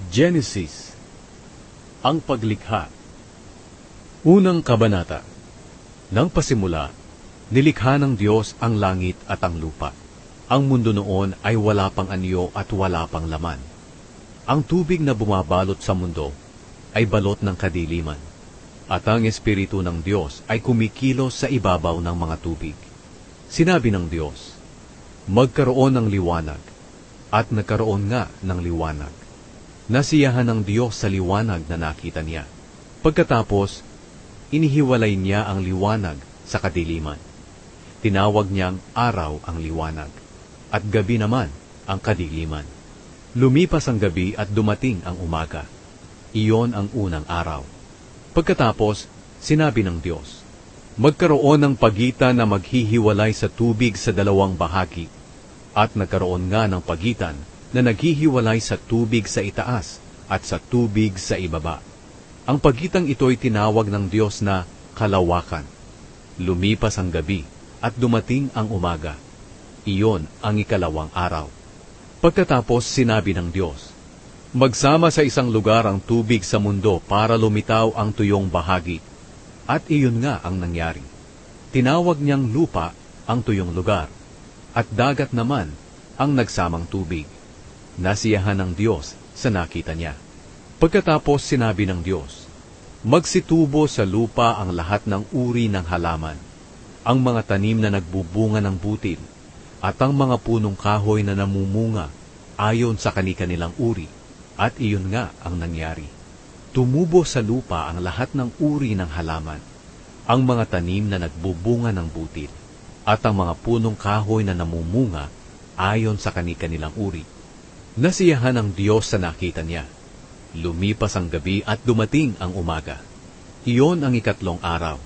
Genesis, ang paglikha. Unang kabanata. Nang pasimula, nilikha ng Diyos ang langit at ang lupa. Ang mundo noon ay wala pang anyo at wala pang laman. Ang tubig na bumabalot sa mundo ay balot ng kadiliman, at ang Espiritu ng Diyos ay kumikilos sa ibabaw ng mga tubig. Sinabi ng Diyos, magkaroon ng liwanag, at nagkaroon nga ng liwanag. Nasiyahan ng Diyos sa liwanag na nakita niya. Pagkatapos, inihiwalay niya ang liwanag sa kadiliman. Tinawag niyang araw ang liwanag, at gabi naman ang kadiliman. Lumipas ang gabi at dumating ang umaga. Iyon ang unang araw. Pagkatapos, sinabi ng Diyos, magkaroon ng pagitan na maghihiwalay sa tubig sa dalawang bahagi, at nagkaroon nga ng pagitan na naghihiwalay sa tubig sa itaas at sa tubig sa ibaba. Ang pagitang ito'y tinawag ng Diyos na kalawakan. Lumipas ang gabi at dumating ang umaga. Iyon ang ikalawang araw. Pagkatapos sinabi ng Diyos, magsama sa isang lugar ang tubig sa mundo para lumitaw ang tuyong bahagi. At iyon nga ang nangyari. Tinawag niyang lupa ang tuyong lugar, at dagat naman ang nagsamang tubig. Nasiyahan ng Diyos sa nakita niya. Pagkatapos sinabi ng Diyos, magsitubo sa lupa ang lahat ng uri ng halaman, ang mga tanim na nagbubunga ng butil, at ang mga punong kahoy na namumunga ayon sa kani-kanilang uri, at iyon nga ang nangyari. Tumubo sa lupa ang lahat ng uri ng halaman, ang mga tanim na nagbubunga ng butil, at ang mga punong kahoy na namumunga ayon sa kani-kanilang uri. Nasiyahan ng Diyos sa nakita niya. Lumipas ang gabi at dumating ang umaga. Iyon ang ikatlong araw.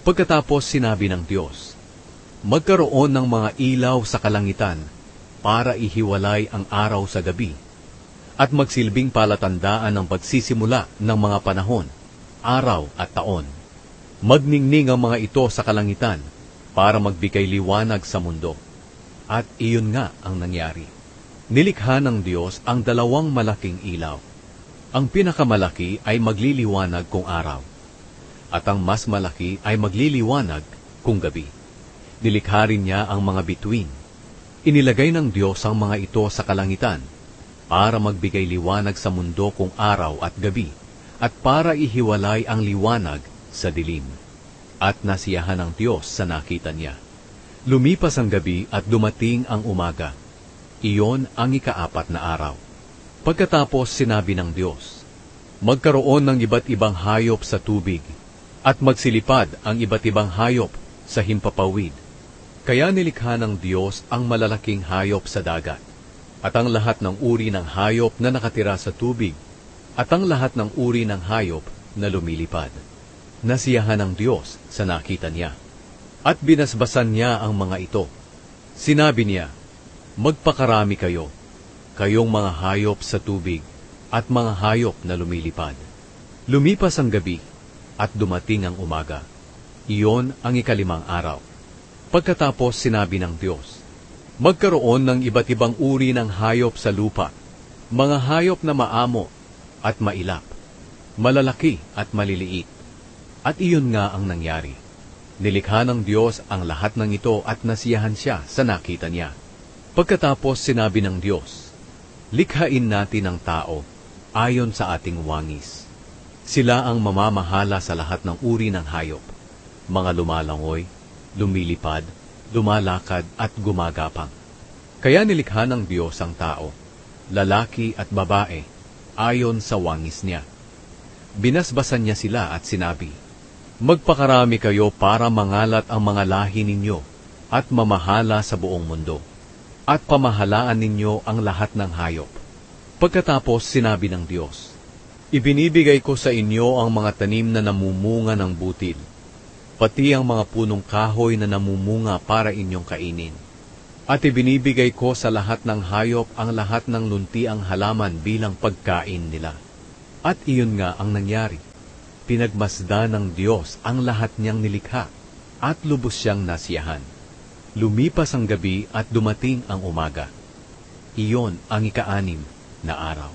Pagkatapos sinabi ng Diyos, magkaroon ng mga ilaw sa kalangitan para ihiwalay ang araw sa gabi, at magsilbing palatandaan ng pagsisimula ng mga panahon, araw at taon. Magningning ang mga ito sa kalangitan para magbigay liwanag sa mundo. At iyon nga ang nangyari. Nilikha ng Diyos ang dalawang malaking ilaw. Ang pinakamalaki ay magliliwanag kung araw, at ang mas malaki ay magliliwanag kung gabi. Nilikha rin niya ang mga bituin. Inilagay ng Diyos ang mga ito sa kalangitan para magbigay liwanag sa mundo kung araw at gabi, at para ihiwalay ang liwanag sa dilim. At nasiyahan ng Diyos sa nakita niya. Lumipas ang gabi at dumating ang umaga. Iyon ang ikaapat na araw. Pagkatapos sinabi ng Diyos, magkaroon ng iba't ibang hayop sa tubig, at magsilipad ang iba't ibang hayop sa himpapawid. Kaya nilikha ng Diyos ang malalaking hayop sa dagat, at ang lahat ng uri ng hayop na nakatira sa tubig, at ang lahat ng uri ng hayop na lumilipad. Nasiyahan ng Diyos sa nakita niya, at binasbasan niya ang mga ito. Sinabi niya, magpakarami kayo, kayong mga hayop sa tubig, at mga hayop na lumilipad. Lumipas ang gabi, at dumating ang umaga. Iyon ang ikalimang araw. Pagkatapos sinabi ng Diyos, magkaroon ng iba't ibang uri ng hayop sa lupa, mga hayop na maamo at mailap, malalaki at maliliit. At iyon nga ang nangyari. Nilikha ng Diyos ang lahat ng ito at nasiyahan siya sa nakita niya. Pagkatapos sinabi ng Diyos, likhain natin ang tao ayon sa ating wangis. Sila ang mamamahala sa lahat ng uri ng hayop, mga lumalangoy, lumilipad, lumalakad at gumagapang. Kaya nilikha ng Diyos ang tao, lalaki at babae, ayon sa wangis niya. Binasbasan niya sila at sinabi, magpakarami kayo para mangalat ang mga lahi ninyo at mamahala sa buong mundo, at pamahalaan ninyo ang lahat ng hayop. Pagkatapos sinabi ng Diyos, ibinibigay ko sa inyo ang mga tanim na namumunga ng butil, pati ang mga punong kahoy na namumunga para inyong kainin. At ibinibigay ko sa lahat ng hayop ang lahat ng luntiang halaman bilang pagkain nila. At iyon nga ang nangyari. Pinagmasdan ng Diyos ang lahat niyang nilikha, at lubos siyang nasiyahan. Lumipas ang gabi at dumating ang umaga. Iyon ang ika-6 na araw.